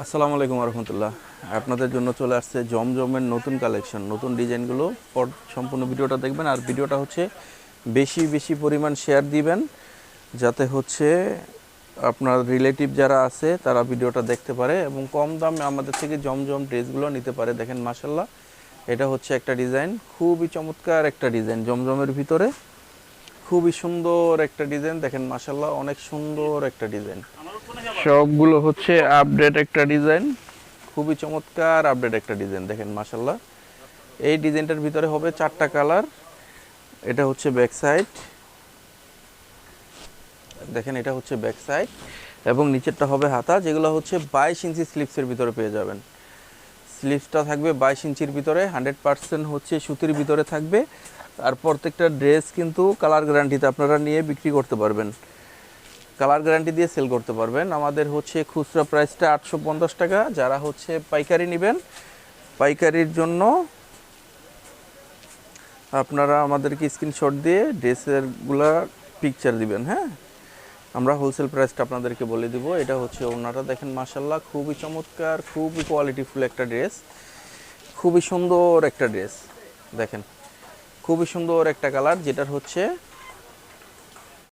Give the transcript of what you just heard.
আসসালামু আলাইকুম রহমতুল্লাহ। আপনাদের জন্য চলে আসছে জমজমের নতুন কালেকশন, নতুন ডিজাইনগুলো। সম্পূর্ণ ভিডিওটা দেখবেন, আর ভিডিওটা হচ্ছে বেশি বেশি পরিমাণ শেয়ার দিবেন, যাতে হচ্ছে আপনার রিলেটিভ যারা আছে তারা ভিডিওটা দেখতে পারে এবং কম দামে আমাদের থেকে জমজম ড্রেসগুলো নিতে পারে। দেখেন মাশাল্লাহ, এটা হচ্ছে একটা ডিজাইন, খুবই চমৎকার একটা ডিজাইন জমজমের ভিতরে, খুবই সুন্দর একটা ডিজাইন। দেখেন মাশাল্লাহ, অনেক সুন্দর একটা ডিজাইন, সবগুলো হচ্ছে আপডেট একটা ডিজাইন, খুবই চমৎকার আপডেট একটা ডিজাইন। দেখেন মাশাল্লাহ, এই ডিজাইনটার ভিতরে হবে 4টা কালার। এটা হচ্ছে ব্যাক সাইড, দেখেন এটা হচ্ছে ব্যাক সাইড, এবং নিচেরটা হবে হাতা, যেগুলো হচ্ছে 22 ইঞ্চি স্লিপসের ভিতরে পেয়ে যাবেন। স্লিপসটা থাকবে 22 ইঞ্চির ভিতরে, 100% হচ্ছে সুতির ভিতরে থাকবে। আর প্রত্যেকটা ড্রেস কিন্তু কালার গ্যারান্টিতে আপনারা নিয়ে বিক্রি করতে পারবেন, কালার গ্যারান্টি দিয়ে সেল করতে পারবেন। আমাদের হচ্ছে খুচরা প্রাইসটা 850 টাকা। যারা হচ্ছে পাইকারি নেবেন, পাইকারির জন্য আপনারা আমাদেরকে স্ক্রিনশট দিয়ে ড্রেসেরগুলা পিকচার দিবেন। হ্যাঁ, আমরা হোলসেল প্রাইসটা আপনাদেরকে বলে দিব। এটা হচ্ছে ওনারা, দেখেন মাশাল্লাহ, খুবই চমৎকার, খুবই কোয়ালিটিফুল একটা ড্রেস, খুবই সুন্দর একটা ড্রেস। দেখেন খুবই সুন্দর একটা কালার, যেটার হচ্ছে